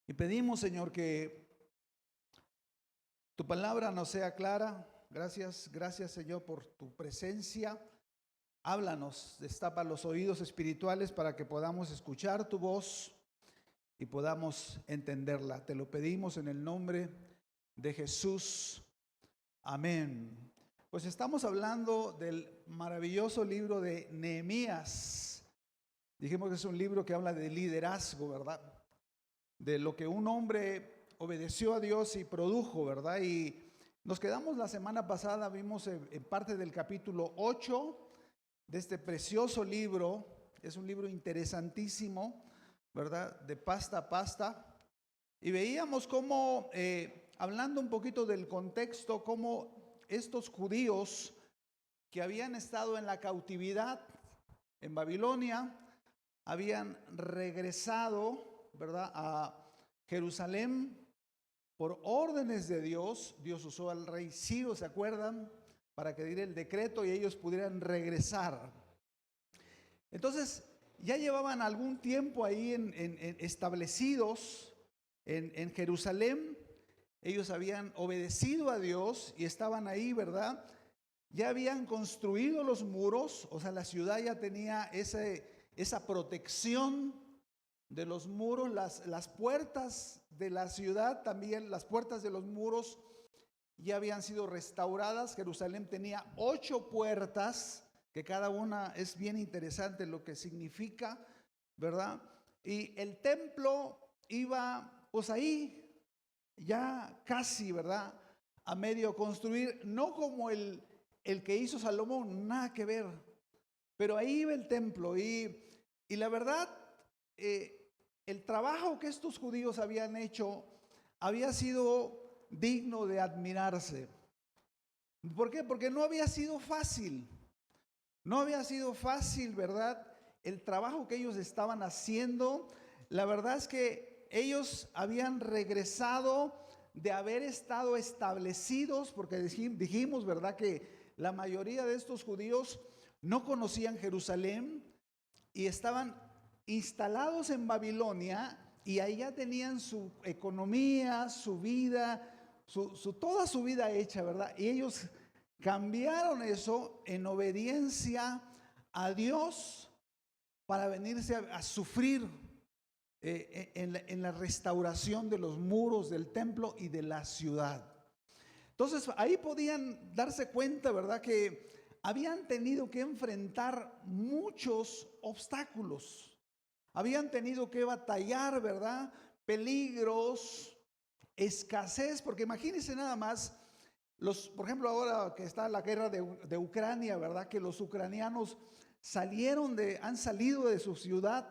Y pedimos, Señor, que tu palabra nos sea clara. Gracias, gracias, Señor, por tu presencia. Háblanos, destapa los oídos espirituales para que podamos escuchar tu voz y podamos entenderla. Te lo pedimos en el nombre de Jesús. Amén. Pues estamos hablando del maravilloso libro de Nehemías. Dijimos que es un libro que habla de liderazgo, ¿verdad? De lo que un hombre obedeció a Dios y produjo, ¿verdad? Y nos quedamos la semana pasada, vimos en parte del capítulo 8 de este precioso libro. Es un libro interesantísimo, ¿verdad? De pasta a pasta. Y veíamos cómo, hablando un poquito del contexto, cómo estos judíos que habían estado en la cautividad en Babilonia, habían regresado, ¿verdad?, a Jerusalén por órdenes de Dios. Dios usó al rey Ciro, ¿se acuerdan?, para que diera el decreto y ellos pudieran regresar. Entonces, ya llevaban algún tiempo ahí establecidos en Jerusalén. Ellos habían obedecido a Dios y estaban ahí, ¿verdad? Ya habían construido los muros, o sea, la ciudad ya tenía esa protección de los muros, las puertas de la ciudad también, las puertas de los muros ya habían sido restauradas. Jerusalén tenía 8 puertas, que cada una es bien interesante lo que significa, ¿verdad? Y el templo iba pues ahí, ya casi, ¿verdad?, a medio construir, no como el que hizo Salomón, nada que ver, pero ahí iba el templo y la verdad, el trabajo que estos judíos habían hecho había sido digno de admirarse. ¿Por qué? Porque no había sido fácil, no había sido fácil, ¿verdad? El trabajo que ellos estaban haciendo, la verdad es que ellos habían regresado de haber estado establecidos, porque dijimos, ¿verdad?, que la mayoría de estos judíos no conocían Jerusalén y estaban instalados en Babilonia y ahí ya tenían su economía, su vida, toda su vida hecha, ¿verdad? Y ellos cambiaron eso en obediencia a Dios para venirse a sufrir en la restauración de los muros del templo y de la ciudad. Entonces ahí podían darse cuenta, ¿verdad?, que habían tenido que enfrentar muchos obstáculos. Habían tenido que batallar, ¿verdad?, peligros, escasez, porque imagínense nada más, por ejemplo, ahora que está la guerra de Ucrania, ¿verdad?, que los ucranianos han salido de su ciudad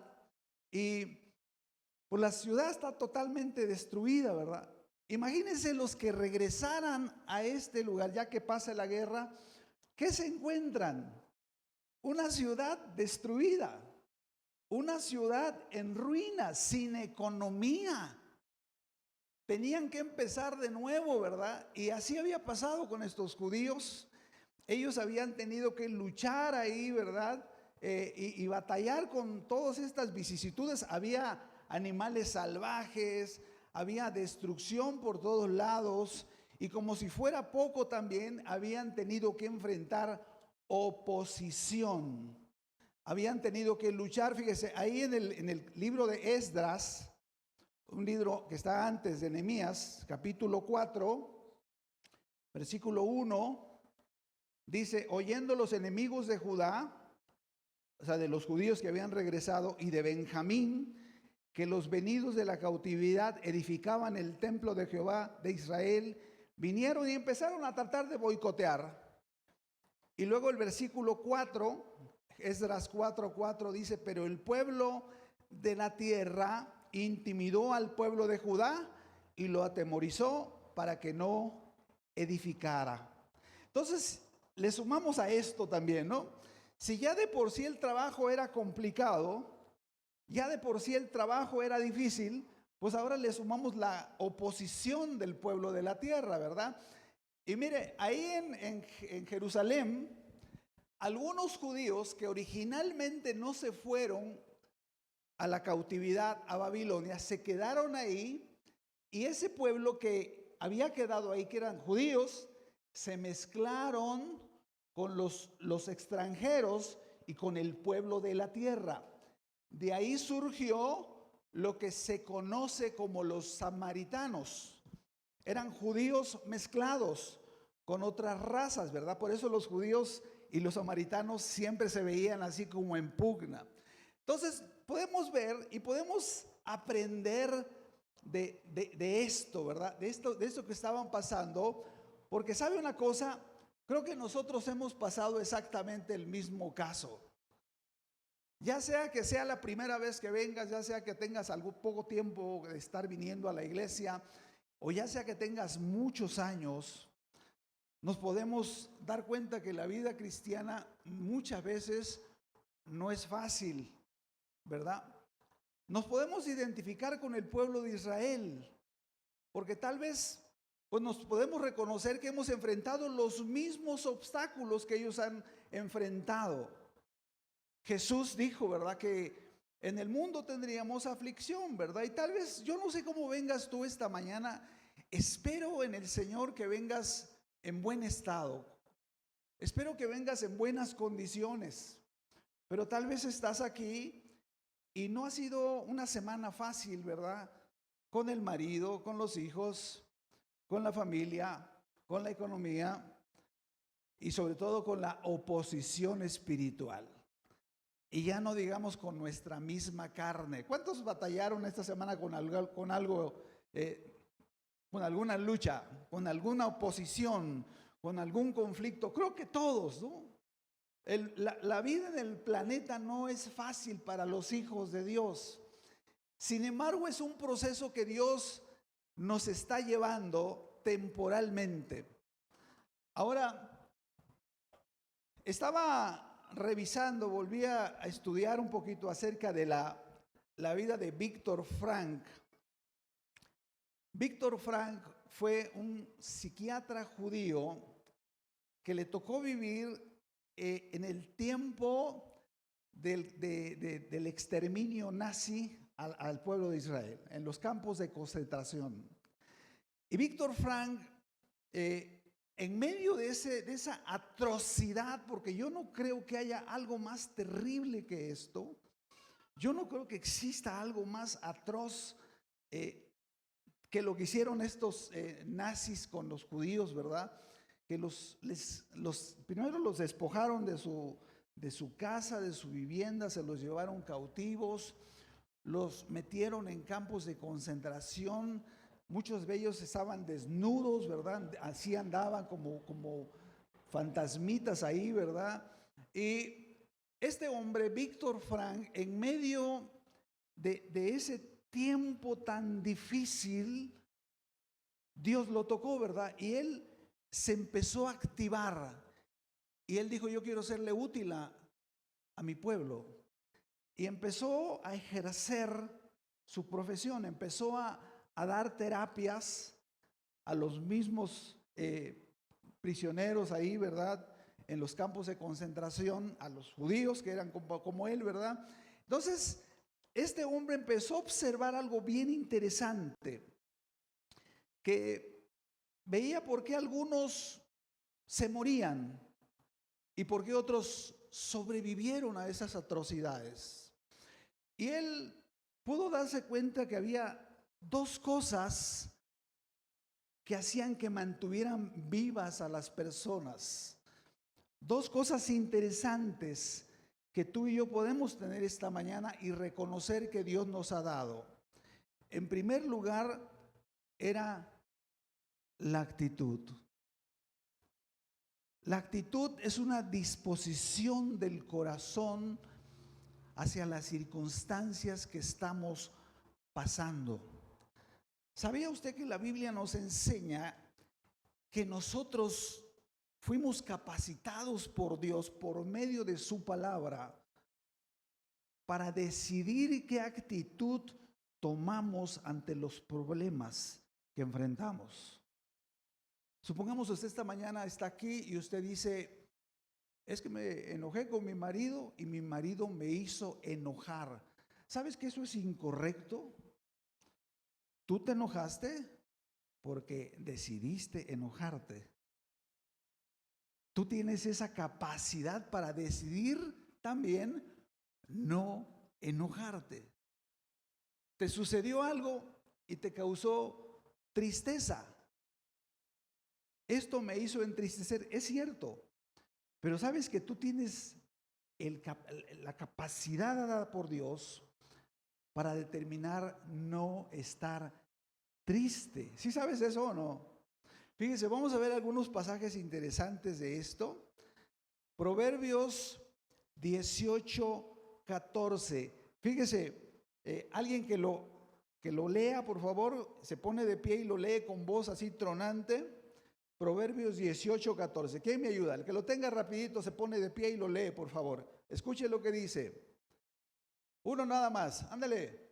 y pues la ciudad está totalmente destruida, ¿verdad? Imagínense los que regresaran a este lugar, ya que pasa la guerra, ¿qué se encuentran? Una ciudad destruida, una ciudad en ruinas, sin economía. Tenían que empezar de nuevo, ¿verdad? Y así había pasado con estos judíos. Ellos habían tenido que luchar ahí, ¿verdad? Y batallar con todas estas vicisitudes. Había animales salvajes, había destrucción por todos lados. Y como si fuera poco también, habían tenido que enfrentar oposición. Habían tenido que luchar, fíjese, ahí en el libro de Esdras, un libro que está antes de Nehemías, capítulo 4, versículo 1, dice: oyendo los enemigos de Judá, o sea, de los judíos que habían regresado, y de Benjamín, que los venidos de la cautividad edificaban el templo de Jehová de Israel, vinieron y empezaron a tratar de boicotear. Y luego el versículo 4, Esdras 4:4 dice: pero el pueblo de la tierra intimidó al pueblo de Judá y lo atemorizó para que no edificara. Entonces, le sumamos a esto también, ¿no? Si ya de por sí el trabajo era complicado, ya de por sí el trabajo era difícil, pues ahora le sumamos la oposición del pueblo de la tierra, ¿verdad? Y mire, ahí en Jerusalén, algunos judíos que originalmente no se fueron a la cautividad a Babilonia, se quedaron ahí, y ese pueblo que había quedado ahí, que eran judíos, se mezclaron con los extranjeros y con el pueblo de la tierra. De ahí surgió lo que se conoce como los samaritanos. Eran judíos mezclados con otras razas, ¿verdad? Por eso los judíos y los samaritanos siempre se veían así como en pugna. Entonces, podemos ver y podemos aprender de esto, ¿verdad? De esto que estaban pasando, porque ¿sabe una cosa? Creo que nosotros hemos pasado exactamente el mismo caso. Ya sea que sea la primera vez que vengas, ya sea que tengas algo poco tiempo de estar viniendo a la iglesia, o ya sea que tengas muchos años, nos podemos dar cuenta que la vida cristiana muchas veces no es fácil, ¿verdad? Nos podemos identificar con el pueblo de Israel, porque tal vez pues nos podemos reconocer que hemos enfrentado los mismos obstáculos que ellos han enfrentado. Jesús dijo, ¿verdad?, que en el mundo tendríamos aflicción, ¿verdad? Y tal vez, yo no sé cómo vengas tú esta mañana, espero en el Señor que vengas en buen estado, espero que vengas en buenas condiciones, pero tal vez estás aquí y no ha sido una semana fácil, ¿verdad? Con el marido, con los hijos, con la familia, con la economía y sobre todo con la oposición espiritual. Y ya no digamos con nuestra misma carne. ¿Cuántos batallaron esta semana con algo, con alguna lucha, con alguna oposición, con algún conflicto? Creo que todos, ¿no? La vida en el planeta no es fácil para los hijos de Dios. Sin embargo, es un proceso que Dios nos está llevando temporalmente. Ahora, estaba revisando, volví a estudiar un poquito acerca de la vida de Víctor Frank. Víctor Frank fue un psiquiatra judío que le tocó vivir en el tiempo del exterminio nazi al pueblo de Israel, en los campos de concentración. Y Víctor Frank, en medio de esa atrocidad, porque yo no creo que haya algo más terrible que esto, yo no creo que exista algo más atroz que lo que hicieron estos nazis con los judíos, ¿verdad? Que primero los despojaron de su casa, de su vivienda, se los llevaron cautivos, los metieron en campos de concentración. Muchos de ellos estaban desnudos, ¿verdad? Así andaban como fantasmitas ahí, ¿verdad? Y este hombre, Víctor Frank, en medio de ese tiempo tan difícil, Dios lo tocó, ¿verdad? Y él se empezó a activar. Y él dijo, yo quiero serle útil a mi pueblo. Y empezó a ejercer su profesión, empezó a dar terapias a los mismos prisioneros ahí, ¿verdad? En los campos de concentración, a los judíos que eran como él, ¿verdad? Entonces, este hombre empezó a observar algo bien interesante, que veía por qué algunos se morían y por qué otros sobrevivieron a esas atrocidades. Y él pudo darse cuenta que había dos cosas que hacían que mantuvieran vivas a las personas. Dos cosas interesantes que tú y yo podemos tener esta mañana y reconocer que Dios nos ha dado. En primer lugar, era la actitud. La actitud es una disposición del corazón hacia las circunstancias que estamos pasando. ¿Sabía usted que la Biblia nos enseña que nosotros fuimos capacitados por Dios por medio de su palabra para decidir qué actitud tomamos ante los problemas que enfrentamos? Supongamos usted esta mañana está aquí y usted dice, es que me enojé con mi marido y mi marido me hizo enojar. ¿Sabes que eso es incorrecto? Tú te enojaste porque decidiste enojarte. Tú tienes esa capacidad para decidir también no enojarte. Te sucedió algo y te causó tristeza. Esto me hizo entristecer, es cierto, pero sabes que tú tienes la capacidad dada por Dios para determinar no estar triste. ¿Sí sabes eso o no? Fíjense, vamos a ver algunos pasajes interesantes de esto. Proverbios 18:14. Fíjese, alguien que lo lea, por favor, se pone de pie y lo lee con voz así tronante. Proverbios 18:14. ¿Quién me ayuda? El que lo tenga rapidito se pone de pie y lo lee, por favor. Escuche lo que dice. Uno nada más, ándale.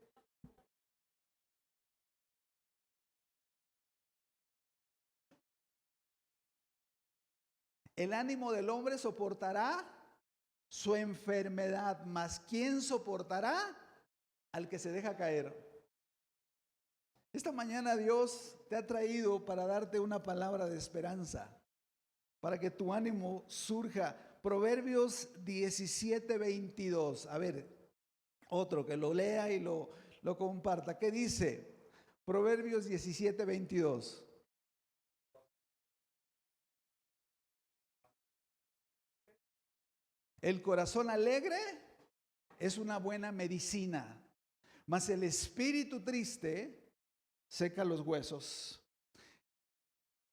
El ánimo del hombre soportará su enfermedad, mas ¿quién soportará al que se deja caer? Esta mañana Dios te ha traído para darte una palabra de esperanza, para que tu ánimo surja. Proverbios 17:22. A ver, otro que lo lea y lo comparta. ¿Qué dice? Proverbios 17:22. El corazón alegre es una buena medicina, mas el espíritu triste seca los huesos.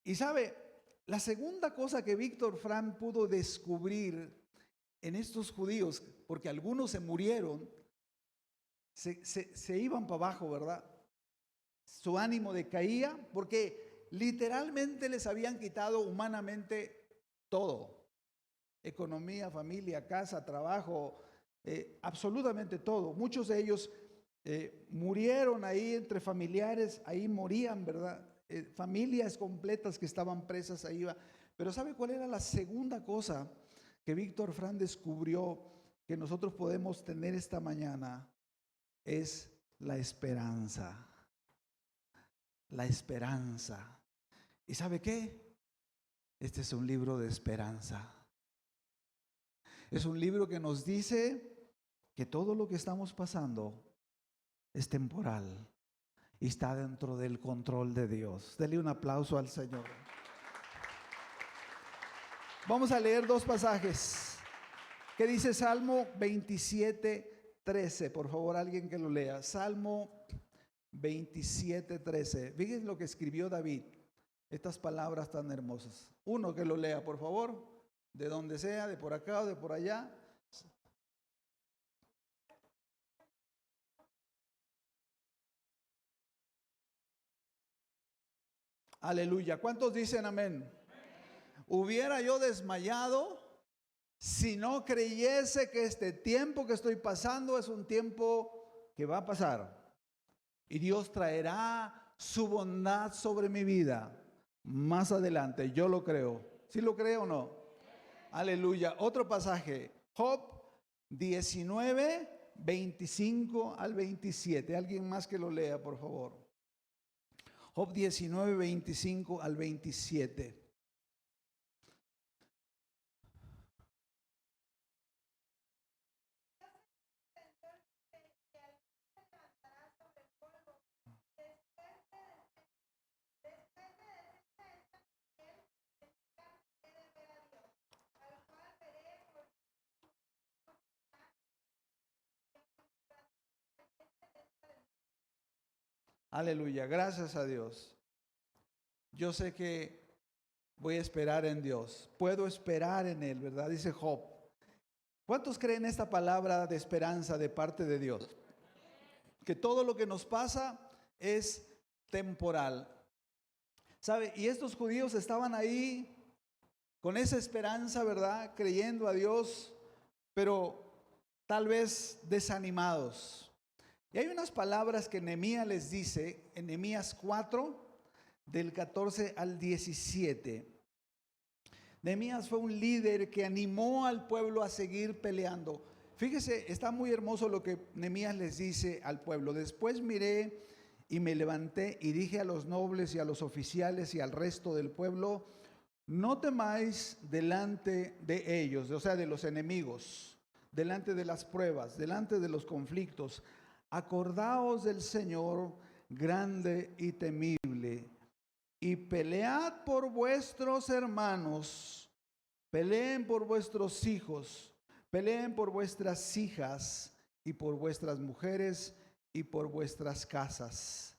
Y sabe, la segunda cosa que Víctor Frank pudo descubrir en estos judíos, porque algunos se murieron, se iban para abajo, ¿verdad? Su ánimo decaía porque literalmente les habían quitado humanamente todo. Economía, familia, casa, trabajo, absolutamente todo. Muchos de ellos murieron ahí entre familiares, ahí morían, ¿verdad? Familias completas que estaban presas ahí. Pero ¿sabe cuál era la segunda cosa que Víctor Frank descubrió que nosotros podemos tener esta mañana? Es la esperanza. La esperanza. ¿Y sabe qué? Este es un libro de esperanza. Es un libro que nos dice que todo lo que estamos pasando es temporal y está dentro del control de Dios. Dele un aplauso al Señor. Vamos a leer dos pasajes. ¿Qué dice Salmo 27:13? Por favor, alguien que lo lea. Salmo 27:13. Fíjense lo que escribió David. Estas palabras tan hermosas. Uno que lo lea, por favor. De donde sea, de por acá o de por allá. Aleluya. ¿Cuántos dicen amén? Hubiera yo desmayado si no creyese que este tiempo que estoy pasando es un tiempo que va a pasar. Y Dios traerá su bondad sobre mi vida más adelante. Yo lo creo. ¿Sí lo creo o no? Aleluya. Otro pasaje. Job 19:25-27. Alguien más que lo lea, por favor. Job 19:25-27. Aleluya, gracias a Dios. Yo sé que voy a esperar en Dios. Puedo esperar en Él, ¿verdad? Dice Job. ¿Cuántos creen esta palabra de esperanza de parte de Dios? Que todo lo que nos pasa es temporal. ¿Sabe? Y estos judíos estaban ahí con esa esperanza, ¿verdad? Creyendo a Dios, pero tal vez desanimados. Y hay unas palabras que Nehemías les dice en Nehemías 4, del 14 al 17. Nehemías fue un líder que animó al pueblo a seguir peleando. Fíjese, está muy hermoso lo que Nehemías les dice al pueblo. Después miré y me levanté y dije a los nobles y a los oficiales y al resto del pueblo: no temáis delante de ellos, o sea, de los enemigos, delante de las pruebas, delante de los conflictos. Acordaos del Señor grande y temible, y pelead por vuestros hermanos, peleen por vuestros hijos, peleen por vuestras hijas y por vuestras mujeres y por vuestras casas.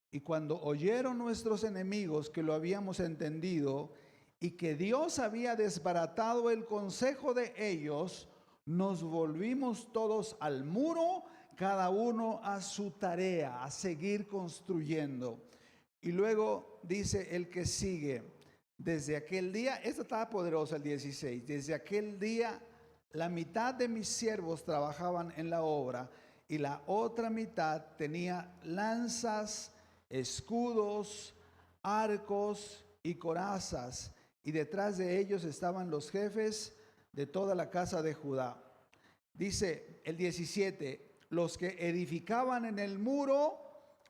Y cuando oyeron nuestros enemigos que lo habíamos entendido y que Dios había desbaratado el consejo de ellos, nos volvimos todos al muro, cada uno a su tarea, a seguir construyendo. Y luego dice el que sigue: desde aquel día, esto estaba poderoso, el 16, desde aquel día la mitad de mis siervos trabajaban en la obra y la otra mitad tenía lanzas, escudos, arcos y corazas, y detrás de ellos estaban los jefes de toda la casa de Judá. Dice el 17, los que edificaban en el muro,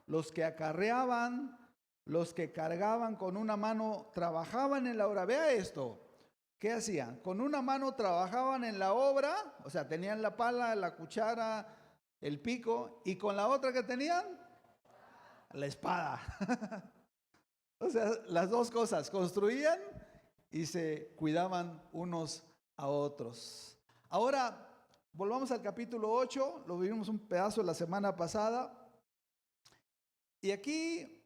los que acarreaban, los que cargaban con una mano, trabajaban en la obra. Vea esto. ¿Qué hacían? Con una mano trabajaban en la obra, o sea, tenían la pala, la cuchara, el pico, y con la otra que tenían, la espada. O sea, las dos cosas, construían y se cuidaban unos a otros. Ahora, volvamos al capítulo 8, lo vimos un pedazo la semana pasada. Y aquí,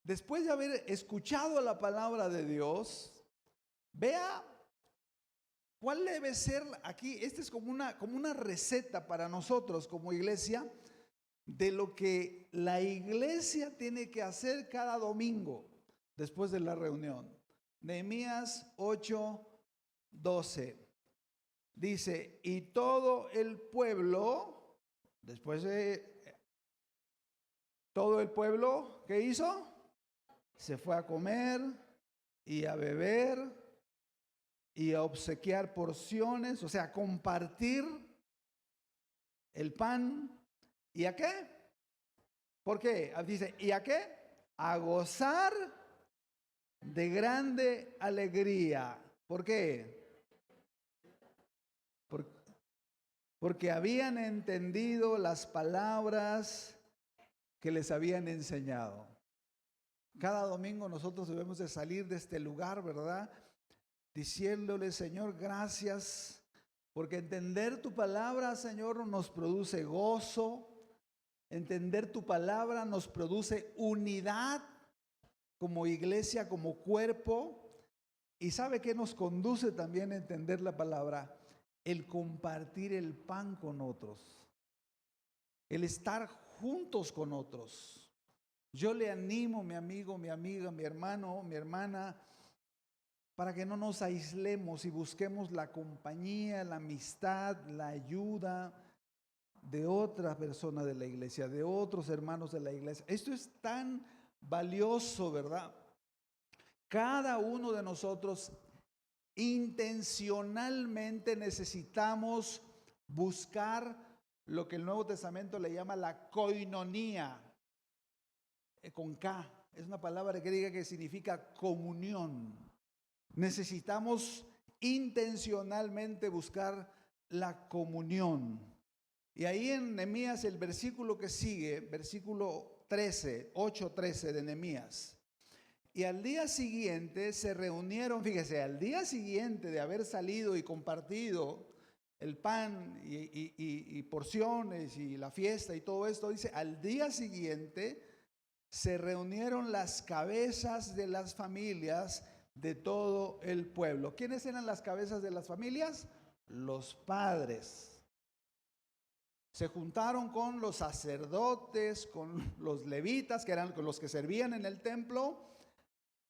después de haber escuchado la palabra de Dios, vea cuál debe ser aquí. Esta es como una receta para nosotros como iglesia de lo que la iglesia tiene que hacer cada domingo después de la reunión. Nehemías 8:12 dice: y todo el pueblo, después de todo el pueblo, ¿qué hizo? Se fue a comer y a beber y a obsequiar porciones, o sea, a compartir el pan. ¿Y a qué? ¿Por qué? Dice, ¿y a qué? A gozar de grande alegría. ¿Por qué? Porque habían entendido las palabras que les habían enseñado. Cada domingo nosotros debemos de salir de este lugar, ¿verdad? Diciéndole: Señor, gracias, porque entender tu palabra, Señor, nos produce gozo. Entender tu palabra nos produce unidad como iglesia, como cuerpo. ¿Y sabe qué nos conduce también a entender la palabra? El compartir el pan con otros, el estar juntos con otros. Yo le animo, mi amigo, mi amiga, mi hermano, mi hermana, para que no nos aislemos y busquemos la compañía, la amistad, la ayuda de otra persona de la iglesia, de otros hermanos de la iglesia. Esto es tan valioso, ¿verdad? Cada uno de nosotros intencionalmente necesitamos buscar lo que el Nuevo Testamento le llama la koinonía, con K. Es una palabra griega que significa comunión. Necesitamos intencionalmente buscar la comunión. Y ahí en Nehemías, el versículo que sigue, versículo 13, 8:13 de Nehemías. Y al día siguiente se reunieron, fíjese, al día siguiente de haber salido y compartido el pan y porciones y la fiesta y todo esto, dice, al día siguiente se reunieron las cabezas de las familias de todo el pueblo. ¿Quiénes eran las cabezas de las familias? Los padres. Se juntaron con los sacerdotes, con los levitas, que eran los que servían en el templo,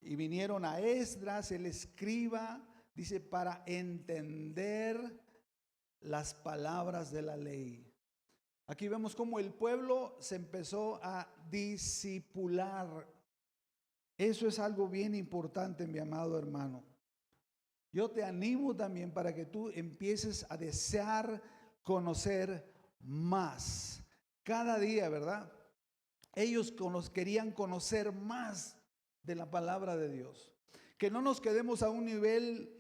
y vinieron a Esdras, el escriba, dice, para entender las palabras de la ley. Aquí vemos cómo el pueblo se empezó a discipular. Eso es algo bien importante, mi amado hermano. Yo te animo también para que tú empieces a desear conocer más. Cada día, ¿verdad? Ellos querían conocer más de la palabra de Dios. Que no nos quedemos a un nivel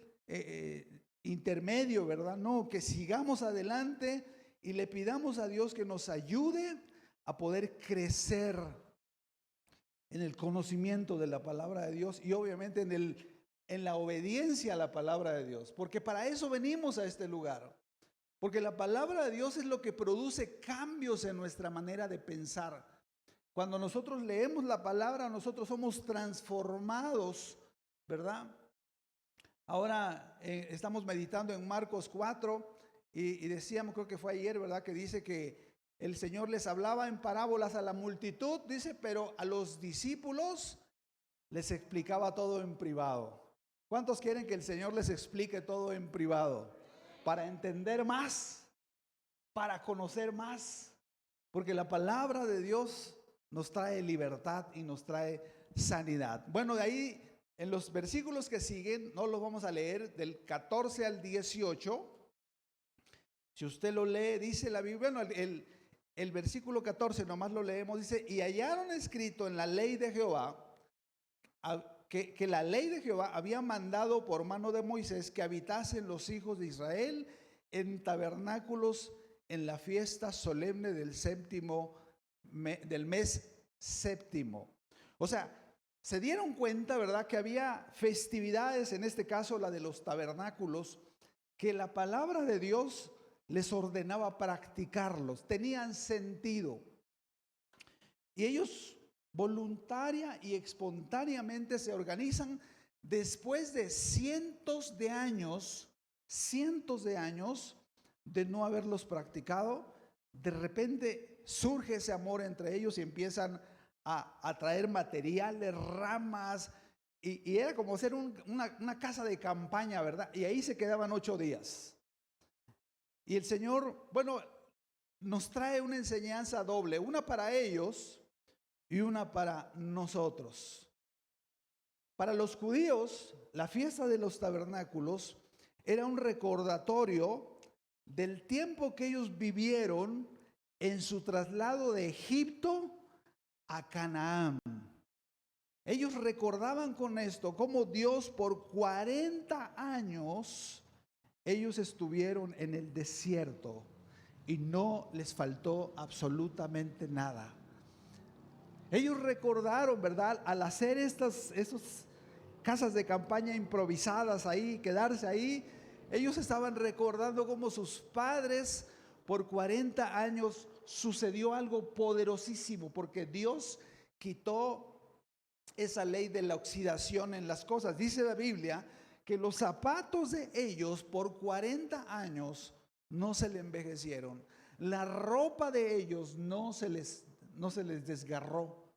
intermedio, ¿verdad? No, que sigamos adelante y le pidamos a Dios que nos ayude a poder crecer en el conocimiento de la palabra de Dios y obviamente en la obediencia a la palabra de Dios. Porque para eso venimos a este lugar. Porque la palabra de Dios es lo que produce cambios en nuestra manera de pensar. Cuando nosotros leemos la palabra, nosotros somos transformados, ¿verdad? Ahora estamos meditando en Marcos 4 y decíamos, creo que fue ayer, ¿verdad? Que dice que el Señor les hablaba en parábolas a la multitud, dice, pero a los discípulos les explicaba todo en privado. ¿Cuántos quieren que el Señor les explique todo en privado? Para entender más, para conocer más, porque la palabra de Dios nos trae libertad y nos trae sanidad. Bueno, de ahí en los versículos que siguen, no los vamos a leer, del 14 al 18. Si usted lo lee, dice la Biblia, bueno, el versículo 14, nomás lo leemos, dice, y hallaron escrito en la ley de Jehová, que la ley de Jehová había mandado por mano de Moisés que habitasen los hijos de Israel en tabernáculos en la fiesta solemne del del mes séptimo. O sea, se dieron cuenta, ¿verdad?, que había festividades, en este caso la de los tabernáculos, que la palabra de Dios les ordenaba practicarlos, tenían sentido. Y ellos voluntaria y espontáneamente se organizan después de cientos de años de no haberlos practicado. De repente surge ese amor entre ellos y empiezan a traer materiales, ramas, y era como hacer una casa de campaña, ¿verdad? Y ahí se quedaban 8 días. Y el Señor, bueno, nos trae una enseñanza doble, una para ellos y una para nosotros. Para los judíos, la fiesta de los tabernáculos era un recordatorio del tiempo que ellos vivieron en su traslado de Egipto a Canaán. Ellos recordaban con esto cómo Dios por 40 años ellos estuvieron en el desierto y no les faltó absolutamente nada. Ellos recordaron, ¿verdad?, al hacer estas casas de campaña improvisadas ahí, quedarse ahí, ellos estaban recordando cómo sus padres por 40 años sucedió algo poderosísimo, porque Dios quitó esa ley de la oxidación en las cosas. Dice la Biblia que los zapatos de ellos por 40 años no se le envejecieron. La ropa de ellos no se les desgarró.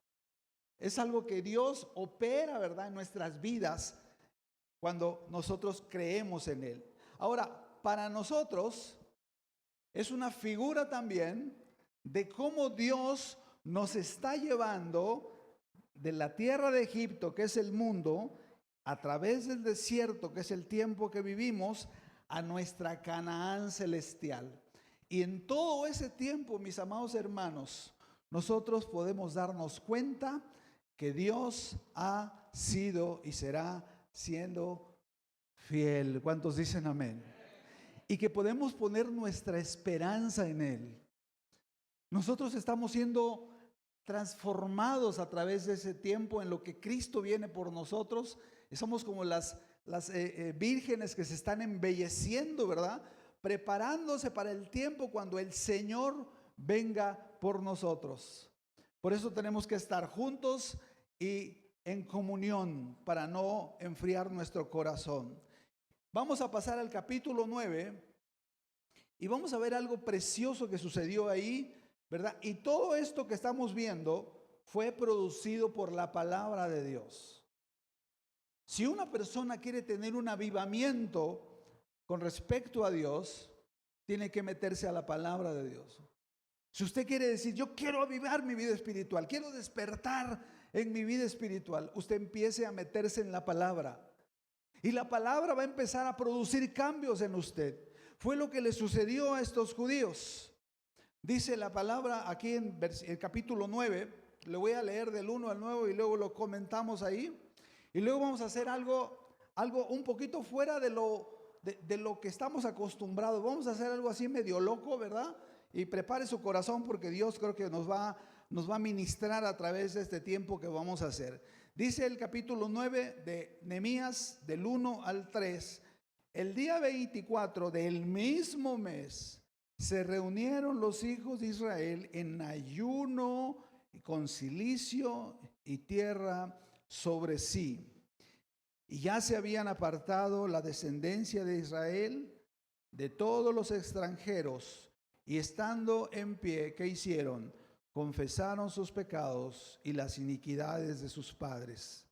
Es algo que Dios opera, ¿verdad?, en nuestras vidas cuando nosotros creemos en Él. Ahora, para nosotros es una figura también de cómo Dios nos está llevando de la tierra de Egipto, que es el mundo, a través del desierto, que es el tiempo que vivimos, a nuestra Canaán celestial. Y en todo ese tiempo, mis amados hermanos, nosotros podemos darnos cuenta que Dios ha sido y será siendo fiel. ¿Cuántos dicen amén? Y que podemos poner nuestra esperanza en Él. Nosotros estamos siendo transformados a través de ese tiempo en lo que Cristo viene por nosotros. Somos como las vírgenes que se están embelleciendo, ¿verdad?, preparándose para el tiempo cuando el Señor venga por nosotros. Por eso tenemos que estar juntos y en comunión para no enfriar nuestro corazón. Vamos a pasar al capítulo 9 y vamos a ver algo precioso que sucedió ahí, ¿verdad? Y todo esto que estamos viendo fue producido por la palabra de Dios. Si una persona quiere tener un avivamiento con respecto a Dios, tiene que meterse a la palabra de Dios. Si usted quiere decir, yo quiero avivar mi vida espiritual, quiero despertar en mi vida espiritual, usted empiece a meterse en la palabra. Y la palabra va a empezar a producir cambios en usted. fue lo que le sucedió a estos judíos. Dice la palabra aquí en el capítulo 9, le voy a leer del 1 al 9 y luego lo comentamos ahí. Y luego vamos a hacer algo un poquito fuera de lo que estamos acostumbrados. Vamos a hacer algo así medio loco, ¿verdad? Y prepare su corazón porque Dios creo que nos va a ministrar a través de este tiempo que vamos a hacer. Dice el capítulo 9 de Nehemías, del 1 al 3. El día 24 del mismo mes se reunieron los hijos de Israel en ayuno, con cilicio y tierra sobre sí. Y ya se habían apartado la descendencia de Israel de todos los extranjeros. Y estando en pie, ¿qué hicieron? Confesaron sus pecados y las iniquidades de sus padres.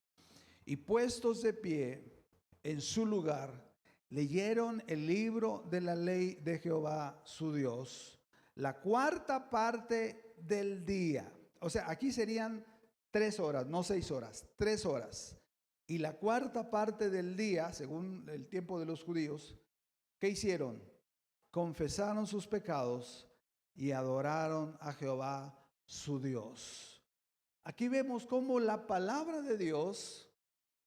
Y puestos de pie en su lugar, leyeron el libro de la ley de Jehová su Dios, la cuarta parte del día. O sea, aquí serían 3 horas, no 6 horas, 3 horas. Y la cuarta parte del día, según el tiempo de los judíos, ¿qué hicieron? Confesaron sus pecados y adoraron a Jehová su Dios. Aquí vemos cómo la palabra de Dios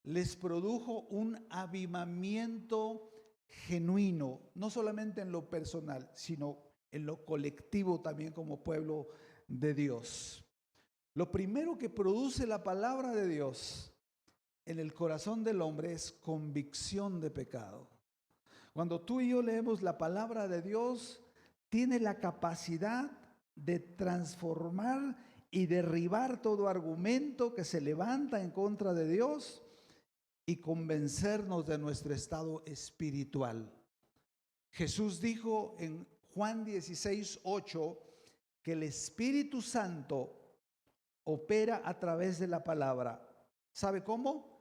les produjo un avivamiento genuino, no solamente en lo personal, sino en lo colectivo también como pueblo de Dios. Lo primero que produce la palabra de Dios en el corazón del hombre es convicción de pecado. Cuando tú y yo leemos la palabra de Dios, tiene la capacidad de transformar y derribar todo argumento que se levanta en contra de Dios y convencernos de nuestro estado espiritual. Jesús dijo en Juan 16:8 que el Espíritu Santo opera a través de la palabra. ¿Sabe cómo?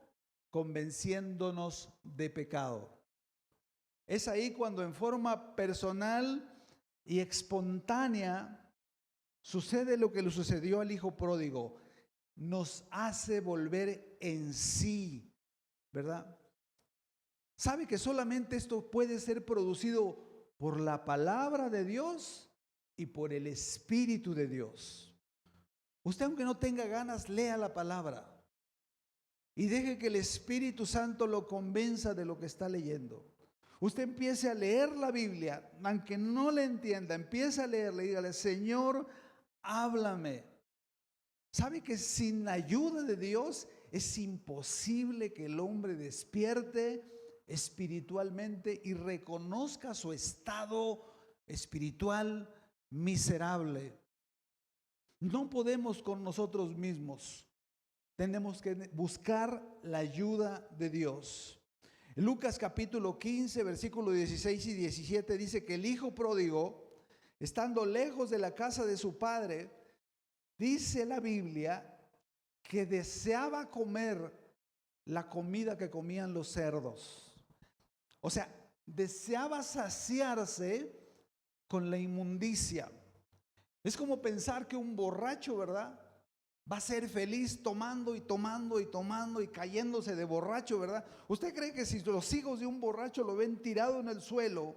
Convenciéndonos de pecado. Es ahí cuando en forma personal y espontánea sucede lo que le sucedió al hijo pródigo. Nos hace volver en sí, ¿verdad? ¿Sabe que solamente esto puede ser producido por la palabra de Dios y por el Espíritu de Dios? Usted, aunque no tenga ganas, lea la palabra y deje que el Espíritu Santo lo convenza de lo que está leyendo. Usted empiece a leer la Biblia, aunque no le entienda, empiece a leerla y dígale: Señor, háblame. ¿Sabe que sin la ayuda de Dios es imposible que el hombre despierte espiritualmente y reconozca su estado espiritual miserable? No podemos con nosotros mismos. Tenemos que buscar la ayuda de Dios. En Lucas capítulo 15, versículo 16 y 17 dice que el hijo pródigo, estando lejos de la casa de su padre, dice la Biblia que deseaba comer la comida que comían los cerdos. O sea, deseaba saciarse con la inmundicia. Es como pensar que un borracho, ¿verdad?, va a ser feliz tomando y tomando y tomando y cayéndose de borracho, ¿verdad? ¿Usted cree que si los hijos de un borracho lo ven tirado en el suelo,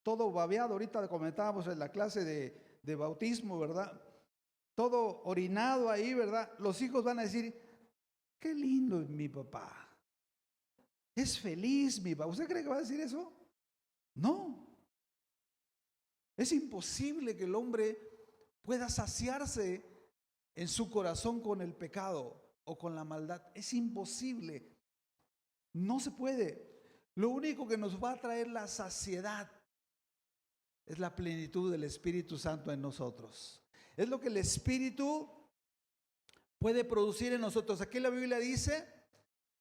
todo babeado? Ahorita comentábamos en la clase de bautismo, ¿verdad? Todo orinado ahí, ¿verdad? Los hijos van a decir: qué lindo es mi papá, es feliz mi papá. ¿Usted cree que va a decir eso? No. Es imposible que el hombre pueda saciarse en su corazón con el pecado o con la maldad. Es imposible. No se puede. Lo único que nos va a traer la saciedad es la plenitud del Espíritu Santo en nosotros. Es lo que el Espíritu puede producir en nosotros. Aquí la Biblia dice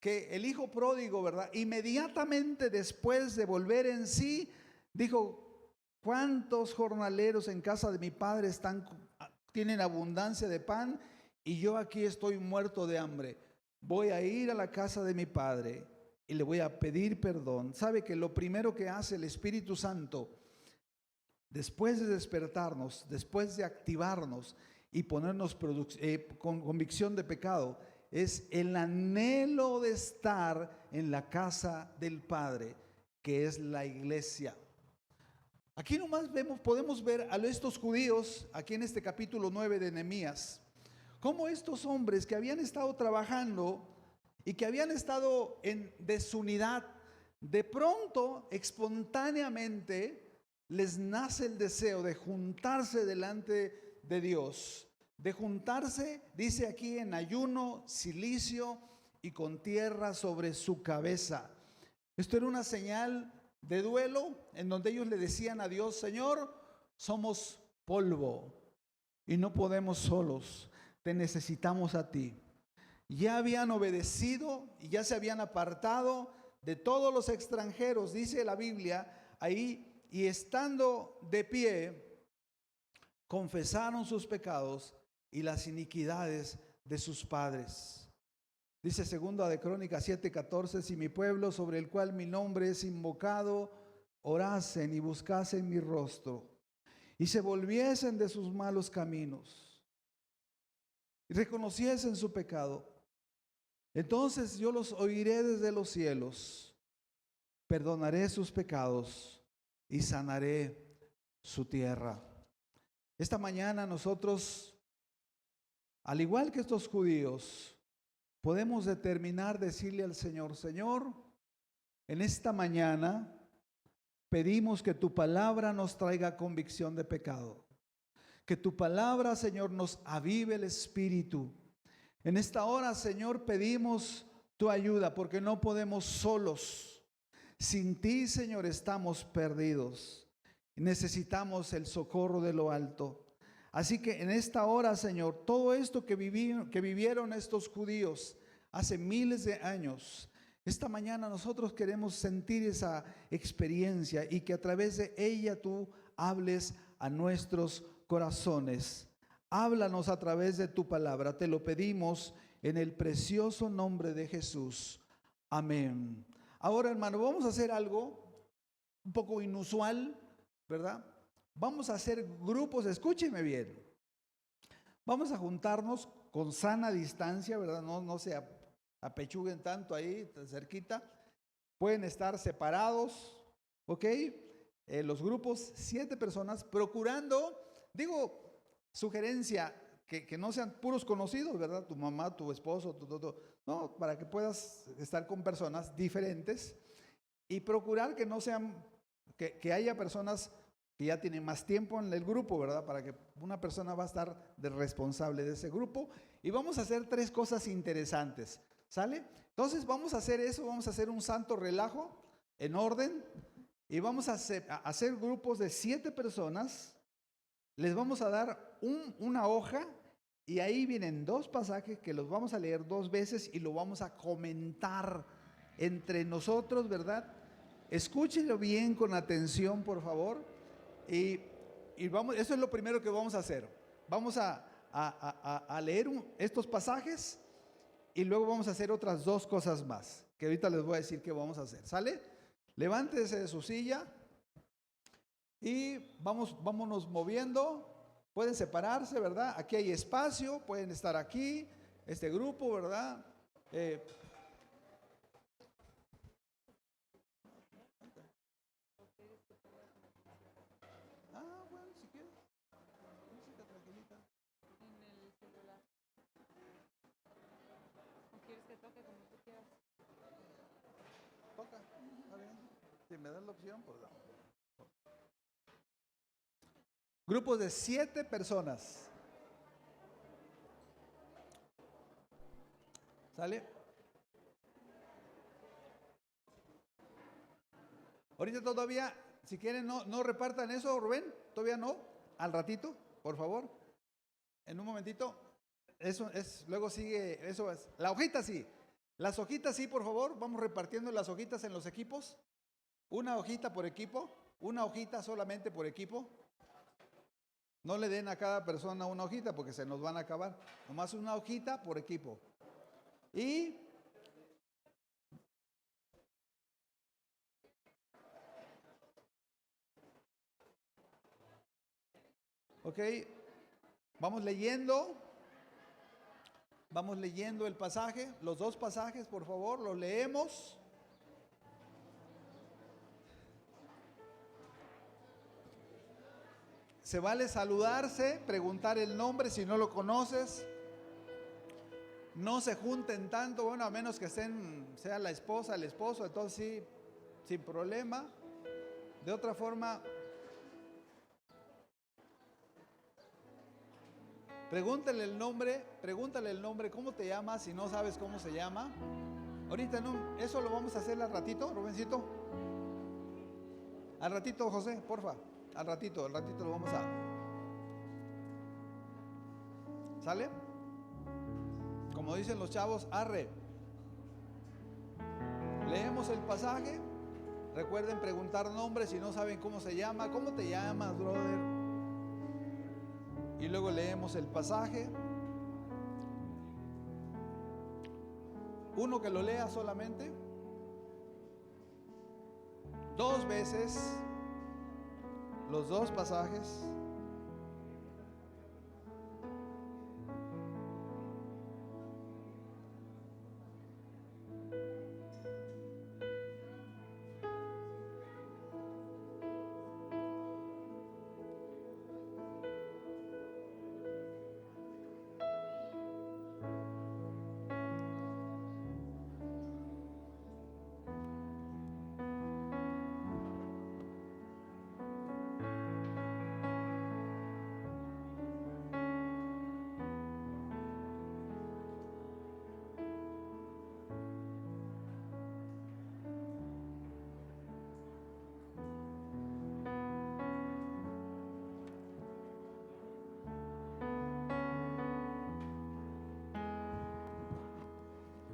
que el hijo pródigo, ¿verdad?, inmediatamente después de volver en sí, dijo: ¿cuántos jornaleros en casa de mi padre tienen abundancia de pan y yo aquí estoy muerto de hambre? Voy a ir a la casa de mi padre y le voy a pedir perdón. ¿Sabe que lo primero que hace el Espíritu Santo después de despertarnos, después de activarnos y ponernos con convicción de pecado, es el anhelo de estar en la casa del Padre, que es la iglesia? Aquí nomás podemos ver a estos judíos, aquí en este capítulo 9 de Nehemías, cómo estos hombres que habían estado trabajando y que habían estado en desunidad, de pronto, espontáneamente, les nace el deseo de juntarse delante de Dios, de juntarse, dice aquí, en ayuno, cilicio y con tierra sobre su cabeza. Esto era una señal de duelo en donde ellos le decían a Dios: Señor, somos polvo y no podemos solos, te necesitamos a ti. Ya habían obedecido y ya se habían apartado de todos los extranjeros, dice la Biblia ahí, y estando de pie, confesaron sus pecados y las iniquidades de sus padres. Dice segunda de Crónicas 7:14: si mi pueblo, sobre el cual mi nombre es invocado, orasen y buscasen mi rostro y se volviesen de sus malos caminos y reconociesen su pecado, entonces yo los oiré desde los cielos, perdonaré sus pecados y sanaré su tierra. Esta mañana nosotros, al igual que estos judíos, podemos determinar decirle al Señor: Señor, en esta mañana pedimos que tu palabra nos traiga convicción de pecado. Que tu palabra, Señor, nos avive el espíritu. En esta hora, Señor, pedimos tu ayuda porque no podemos solos. Sin ti, Señor, estamos perdidos. Necesitamos el socorro de lo alto. Así que en esta hora, Señor, todo esto que vivieron estos judíos hace miles de años, esta mañana nosotros queremos sentir esa experiencia y que a través de ella tú hables a nuestros corazones. Háblanos a través de tu palabra. Te lo pedimos en el precioso nombre de Jesús. Amén. Ahora, hermano, vamos a hacer algo un poco inusual, ¿verdad? Vamos a hacer grupos, escúcheme bien. Vamos a juntarnos con sana distancia, ¿verdad? No se apechuguen tanto ahí, tan cerquita. Pueden estar separados, ¿ok? Los grupos, 7 personas, procurando, digo, sugerencia, que no sean puros conocidos, ¿verdad? Tu mamá, tu esposo, no, para que puedas estar con personas diferentes y procurar que no sean, que haya personas que ya tienen más tiempo en el grupo, ¿verdad? Para que una persona va a estar de responsable de ese grupo. Y vamos a hacer 3 cosas interesantes, ¿sale? Entonces vamos a hacer eso, vamos a hacer un santo relajo en orden y vamos a hacer grupos de 7 personas. Les vamos a dar una hoja y ahí vienen 2 pasajes que los vamos a leer 2 veces y lo vamos a comentar entre nosotros, ¿verdad? Escúchenlo bien con atención, por favor. Y vamos, eso es lo primero que vamos a hacer. Vamos a leer estos pasajes y luego vamos a hacer otras 2 cosas más, que ahorita les voy a decir qué vamos a hacer. ¿Sale? Levántese de su silla y vámonos moviendo. Pueden separarse, ¿verdad? Aquí hay espacio, pueden estar aquí, este grupo, ¿verdad? Bueno, si quieres, música tranquilita. En el celular. ¿O quieres que toque como tú quieras? Toca, está bien. Si me das la opción, pues damos. Grupos de 7 personas. ¿Sale? Ahorita todavía, si quieren, no repartan eso, Rubén. Todavía no. Al ratito, por favor. En un momentito. Eso es, luego sigue, eso es. La hojita sí. Las hojitas sí, por favor. Vamos repartiendo las hojitas en los equipos. Una hojita por equipo. Una hojita solamente por equipo. No le den a cada persona una hojita porque se nos van a acabar. Nomás una hojita por equipo. Y ok, vamos leyendo el pasaje, los 2 pasajes, por favor, los leemos. Se vale saludarse, preguntar el nombre si no lo conoces. No se junten tanto, bueno, a menos que sea la esposa, el esposo, entonces sí, sin problema. De otra forma, pregúntale el nombre, ¿cómo te llamas? Si no sabes cómo se llama. Ahorita no, eso lo vamos a hacer al ratito, Rubencito. Al ratito, José, porfa. Al ratito lo vamos a. ¿Sale? Como dicen los chavos, arre. Leemos el pasaje. Recuerden preguntar nombres si no saben cómo se llama. ¿Cómo te llamas, brother? Y luego leemos el pasaje. Uno que lo lea solamente. 2 veces los 2 pasajes.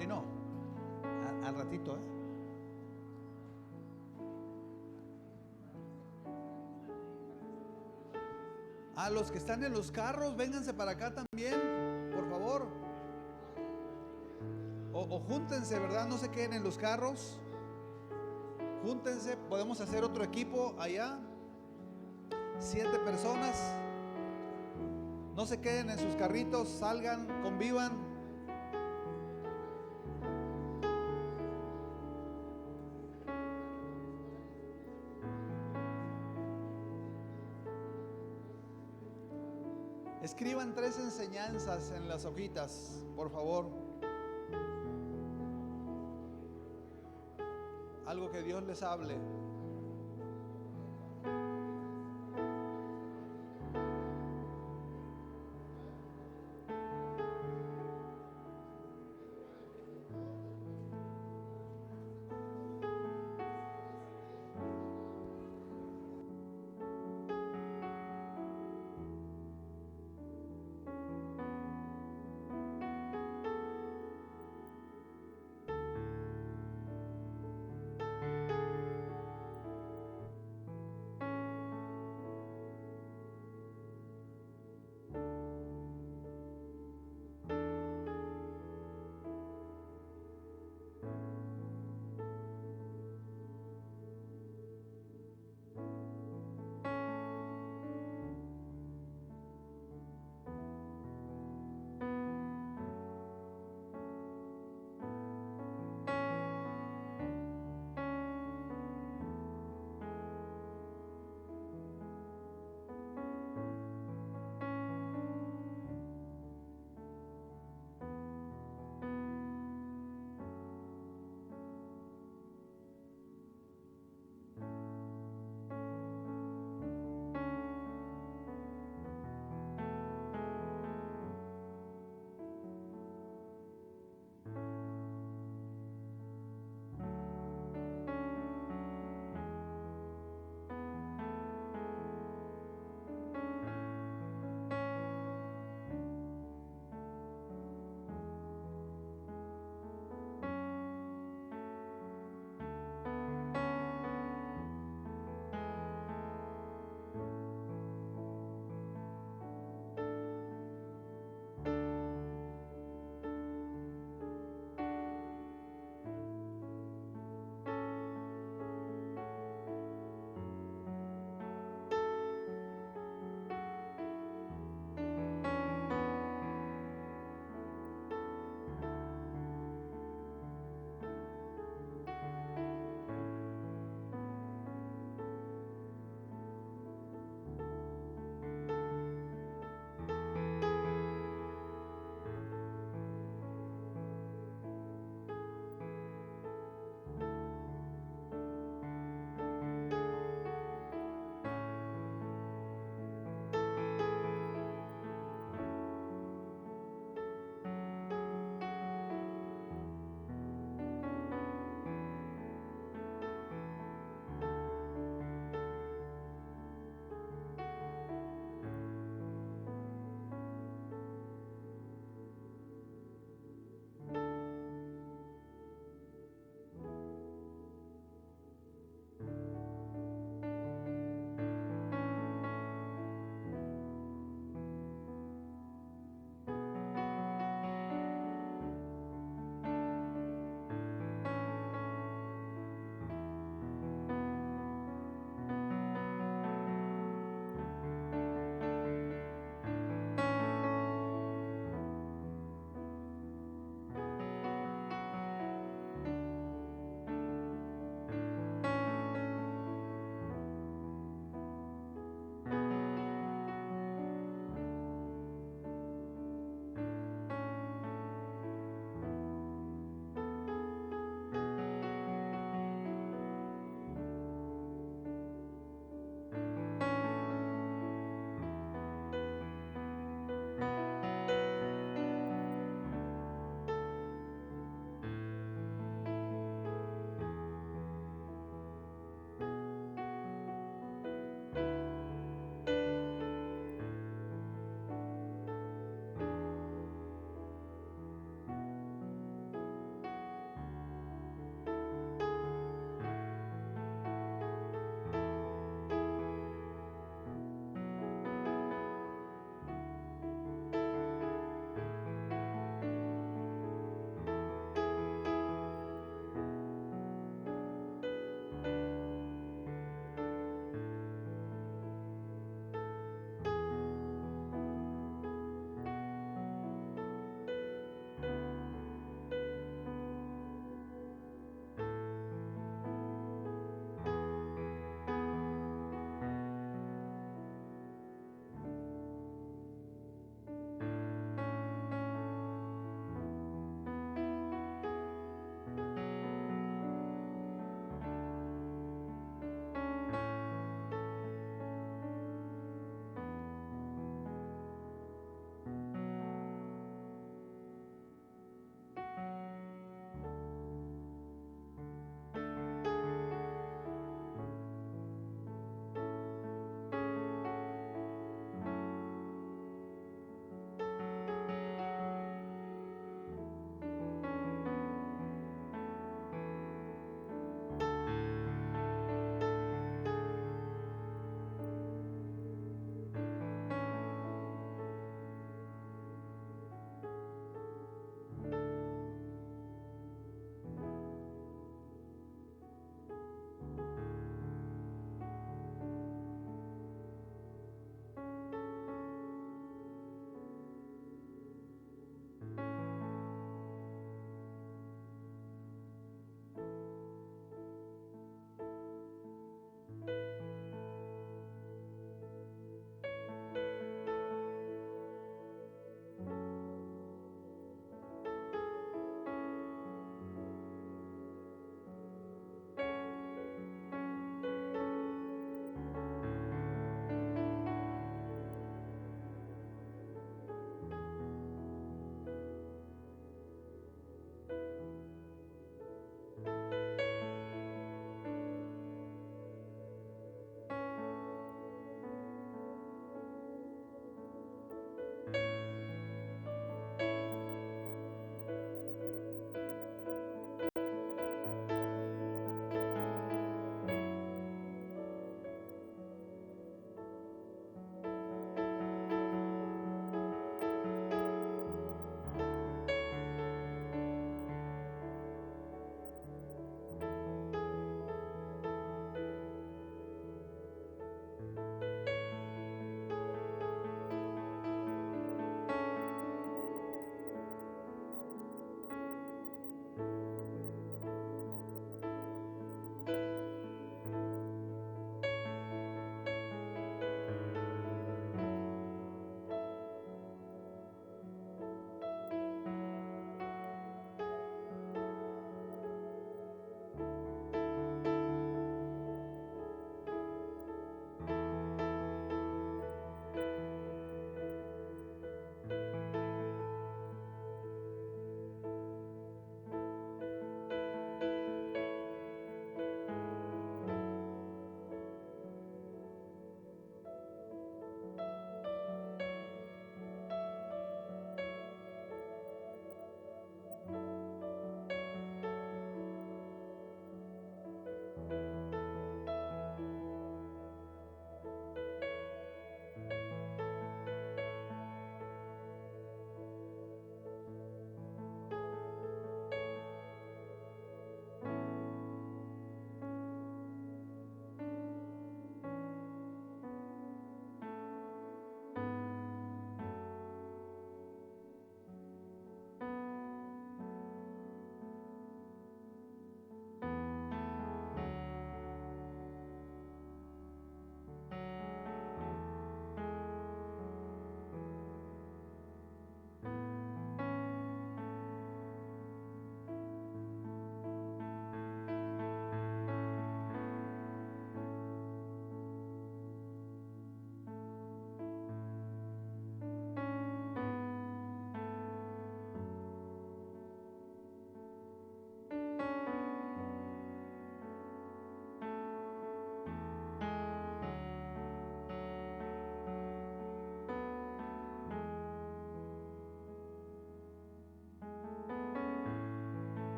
Y no, al ratito, A los que están en los carros, vénganse para acá también, por favor. O júntense, ¿verdad? No se queden en los carros. Júntense, podemos hacer otro equipo allá. 7 personas. No se queden en sus carritos, salgan, convivan. Escriban 3 enseñanzas en las hojitas, por favor. Algo que Dios les hable.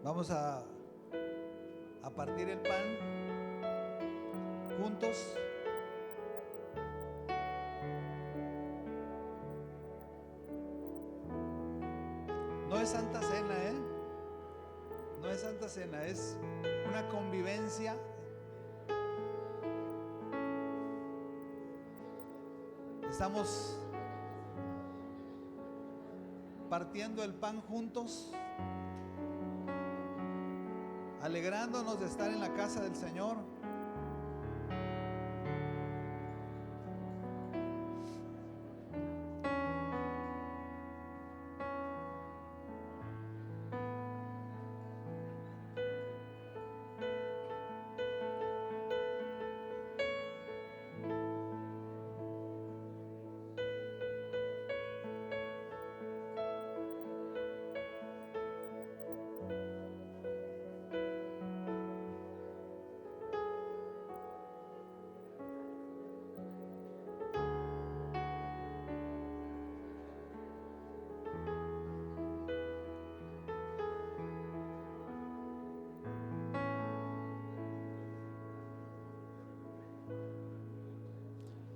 Vamos a partir el pan juntos. No es Santa Cena, no es Santa Cena, es una convivencia. Estamos partiendo el pan juntos, alegrándonos de estar en la casa del Señor.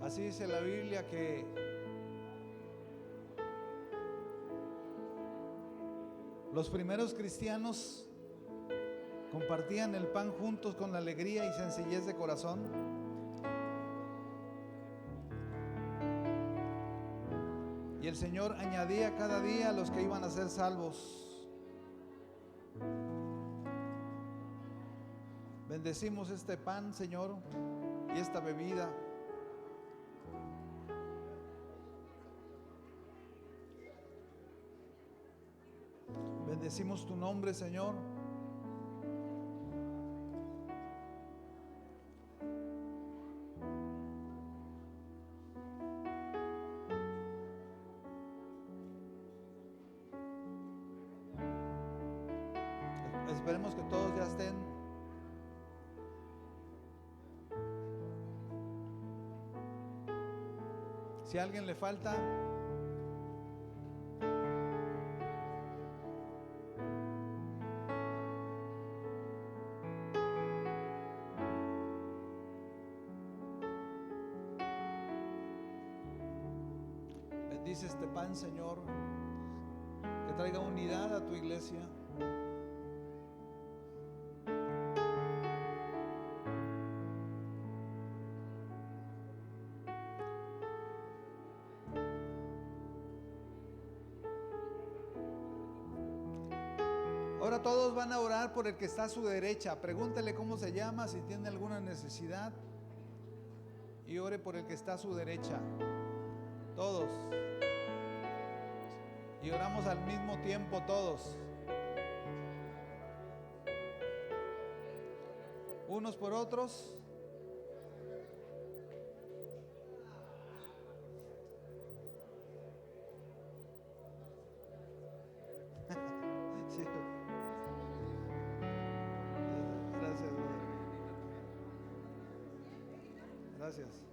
Así dice la Biblia que los primeros cristianos compartían el pan juntos con alegría y sencillez de corazón. Y el Señor añadía cada día a los que iban a ser salvos. Bendecimos este pan, Señor, y esta bebida. Bendecimos tu nombre, Señor. Esperemos que todos ya estén. Si a alguien le falta, bendice este pan, Señor, que traiga unidad a tu iglesia. Ahora todos van a orar por el que está a su derecha. Pregúntele cómo se llama, si tiene alguna necesidad, y ore por el que está a su derecha. Todos. Y oramos al mismo tiempo todos. Unos por otros. Sí. Gracias, brother. Gracias.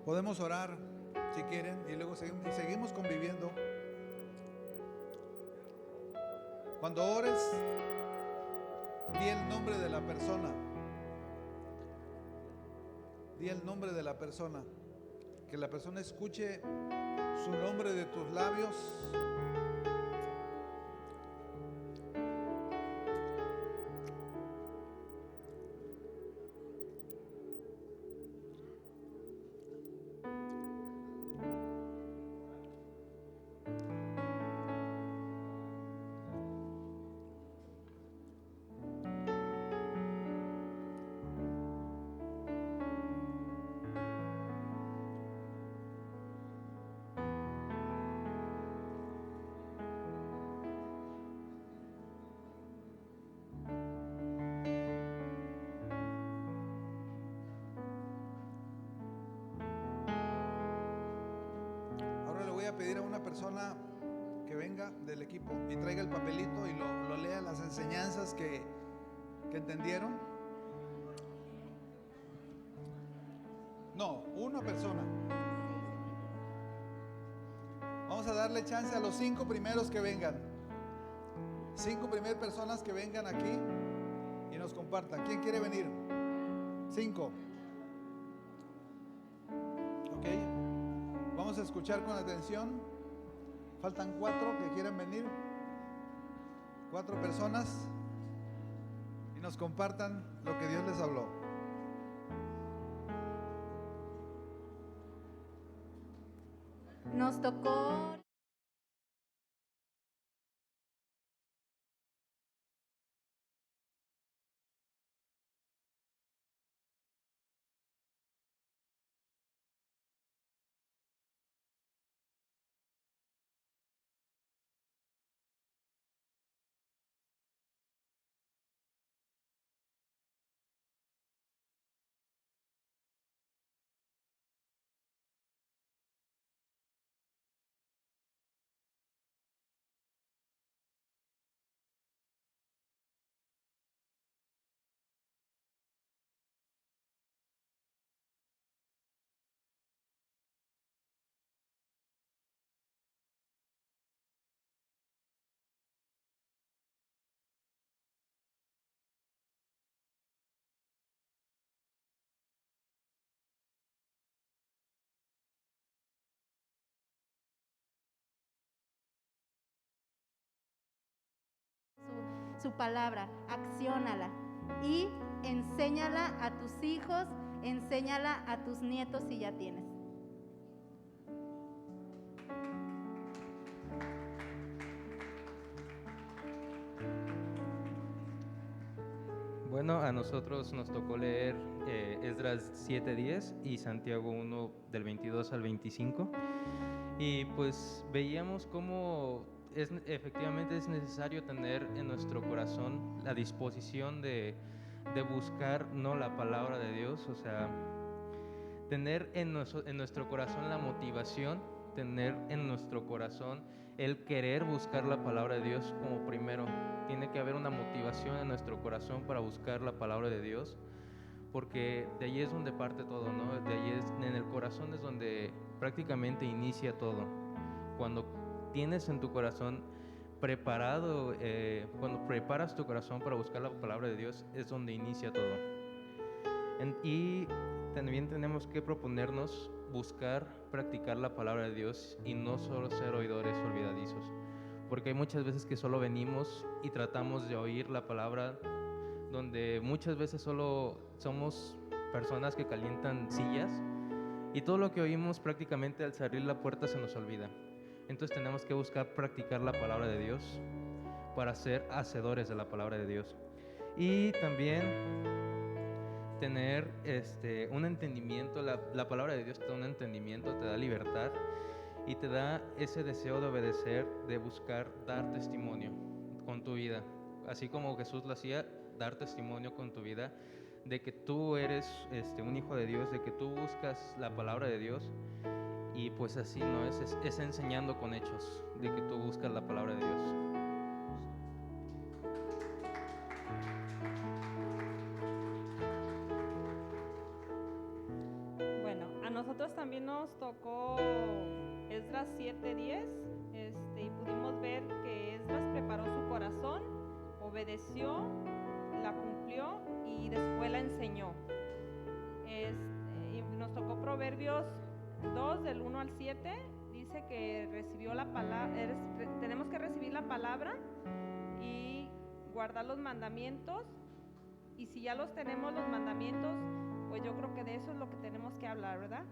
Podemos orar si quieren y luego seguimos conviviendo. Cuando ores, di el nombre de la persona. Di el nombre de la persona. Que la persona escuche su nombre de tus labios. a pedir a una persona que venga del equipo y traiga el papelito y lo lea, las enseñanzas que entendieron. No, una persona. Vamos a darle chance a los 5 primeros que vengan. 5 primeras personas que vengan aquí y nos compartan. ¿Quién quiere venir? 5. Ok. Vamos a escuchar con atención. Faltan 4 que quieren venir. 4 personas. Y nos compartan lo que Dios les habló. Nos tocó su palabra, acciónala y enséñala a tus hijos, enséñala a tus nietos si ya tienes. Bueno, a nosotros nos tocó leer Esdras 7:10 y Santiago 1 del 22 al 25. Y pues veíamos cómo efectivamente es necesario tener en nuestro corazón la disposición de buscar no la palabra de Dios, o sea, tener en nuestro corazón la motivación, tener en nuestro corazón el querer buscar la palabra de Dios como primero. Tiene que haber una motivación en nuestro corazón para buscar la palabra de Dios, porque de allí es donde parte todo, ¿no? De allí en el corazón es donde prácticamente inicia todo. Cuando tienes en tu corazón preparado, cuando preparas tu corazón para buscar la palabra de Dios, es donde inicia todo. Y también tenemos que proponernos buscar practicar la palabra de Dios y no solo ser oidores olvidadizos, porque hay muchas veces que solo venimos y tratamos de oír la palabra, donde muchas veces solo somos personas que calientan sillas y todo lo que oímos prácticamente al salir la puerta se nos olvida. Entonces tenemos que buscar practicar la palabra de Dios para ser hacedores de la palabra de Dios. Y también tener un entendimiento, la palabra de Dios te da un entendimiento, te da libertad y te da ese deseo de obedecer, de buscar dar testimonio con tu vida, así como Jesús lo hacía, dar testimonio con tu vida de que tú eres un hijo de Dios, de que tú buscas la palabra de Dios. Y pues así no es enseñando con hechos de que tú buscas la palabra de Dios. Bueno, a nosotros también nos tocó Esdras 7:10 y pudimos ver que Esdras preparó su corazón, obedeció, la cumplió y después la enseñó. Y nos tocó Proverbios 2 del 1 al 7, dice que recibió la palabra, tenemos que recibir la palabra y guardar los mandamientos, y si ya los tenemos los mandamientos, pues yo creo que de eso es lo que tenemos que hablar, ¿verdad?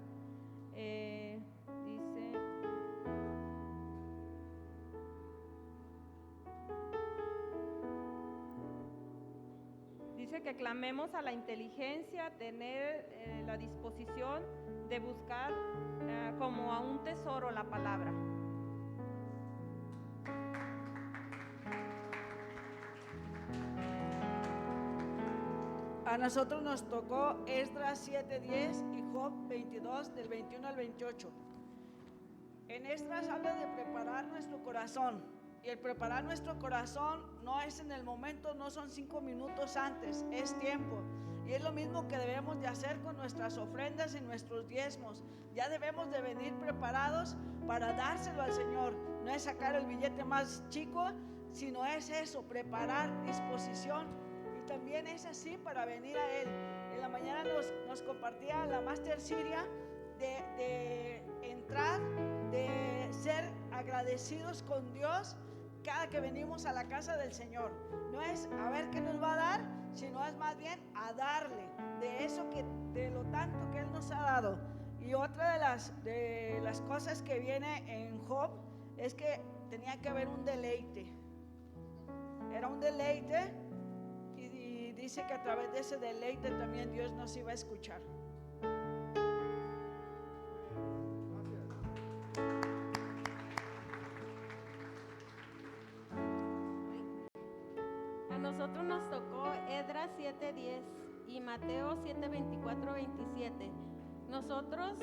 Dice que clamemos a la inteligencia, tener la disposición de buscar como a un tesoro la palabra. A nosotros nos tocó Esdras 7:10 y Job 22 del 21 al 28. En Esdras habla de preparar nuestro corazón. Y el preparar nuestro corazón no es en el momento, no son 5 minutos antes, es tiempo. Y es lo mismo que debemos de hacer con nuestras ofrendas y nuestros diezmos. Ya debemos de venir preparados para dárselo al Señor. No es sacar el billete más chico, sino es eso, preparar disposición. Y también es así para venir a Él. En la mañana nos compartía la Master Siria de entrar, de ser agradecidos con Dios cada que venimos a la casa del Señor. No es a ver qué nos va a dar, sino es más bien a darle de eso de lo tanto que Él nos ha dado. Y otra de las cosas que viene en Job es que tenía que haber un deleite. Era un deleite y dice que a través de ese deleite también Dios nos iba a escuchar. A nosotros nos tocó Esdras 7:10 y Mateo 7:24-27. Nosotros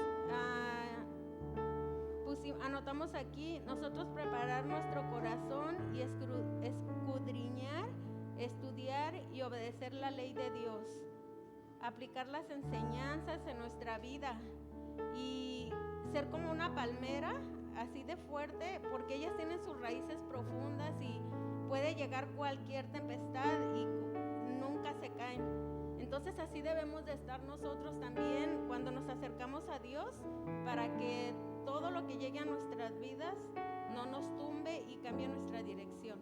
anotamos aquí, nosotros preparar nuestro corazón y escudriñar, estudiar y obedecer la ley de Dios, aplicar las enseñanzas en nuestra vida y ser como una palmera así de fuerte, porque ellas tienen sus raíces profundas y puede llegar cualquier tempestad y nunca se caen. Entonces así debemos de estar nosotros también cuando nos acercamos a Dios, para que todo lo que llegue a nuestras vidas no nos tumbe y cambie nuestra dirección.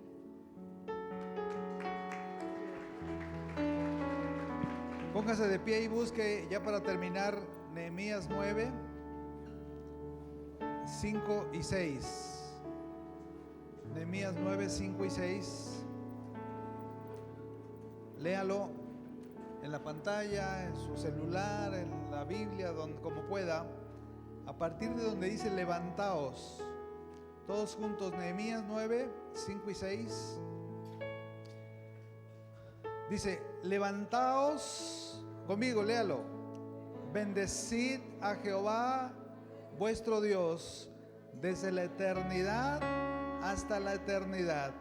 Póngase de pie y busque, ya para terminar, Nehemías 9, 5 y 6. Nehemías 9, 5 y 6. Léalo en la pantalla, en su celular, en la Biblia, como pueda. A partir de donde dice levantaos. Todos juntos, Nehemías 9, 5 y 6. Dice, levantaos, conmigo, léalo. Bendecid a Jehová vuestro Dios desde la eternidad hasta la eternidad.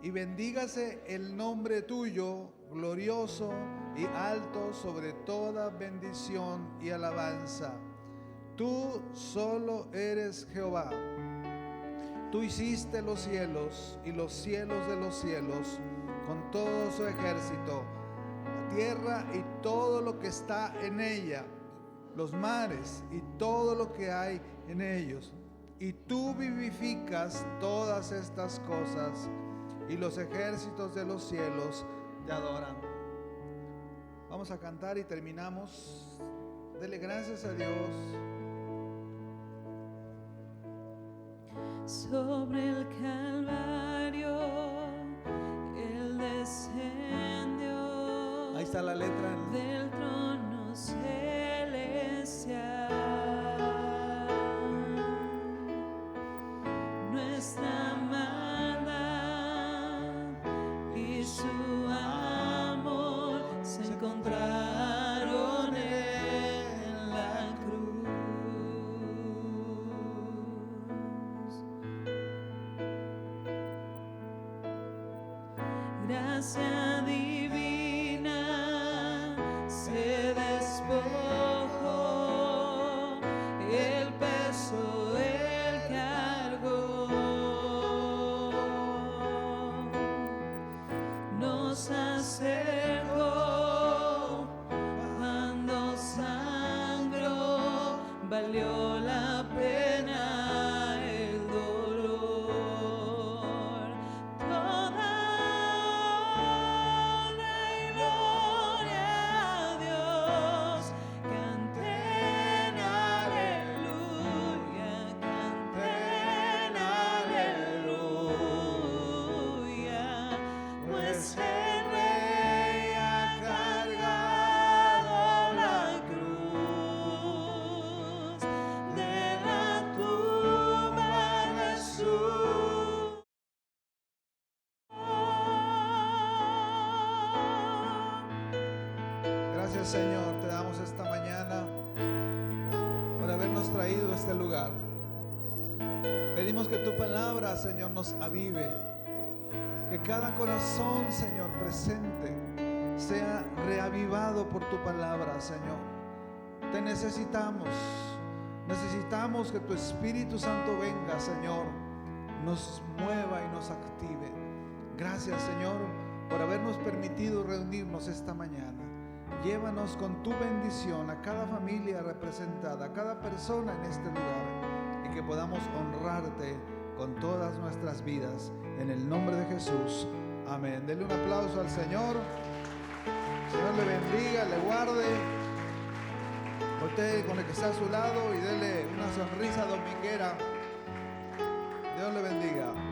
Y bendígase el nombre tuyo, glorioso y alto sobre toda bendición y alabanza. Tú solo eres Jehová. Tú hiciste los cielos y los cielos de los cielos con todo su ejército, la tierra y todo lo que está en ella, los mares y todo lo que hay en ellos. Y tú vivificas todas estas cosas, y los ejércitos de los cielos te adoran. Vamos a cantar y terminamos. Dele gracias a Dios. Sobre el Calvario Él descendió. Ahí está la letra. Del trono celestial. Nuestra maldad y su amor se encontraron en la cruz. Gracia divina se despojó, el peso él cargó, nos acercó cuando sangró, valió la pena el dolor. Toda honra y gloria a Dios, canten aleluya, canten aleluya, pues el Rey ha cargado la cruz de la tumba Jesús. Gracias, Señor, te damos esta mañana por habernos traído a este lugar. Pedimos que tu palabra, Señor, nos avive. Que cada corazón, Señor, presente sea reavivado por tu palabra, Señor. Te necesitamos. Necesitamos que tu Espíritu Santo venga, Señor, nos mueva y nos active. Gracias, Señor, por habernos permitido reunirnos esta mañana. Llévanos con tu bendición a cada familia representada, a cada persona en este lugar, y que podamos honrarte con todas nuestras vidas. En el nombre de Jesús. Amén. Denle un aplauso al Señor. Señor le bendiga, le guarde. Voltee con el que está a su lado y dele una sonrisa dominguera. Dios le bendiga.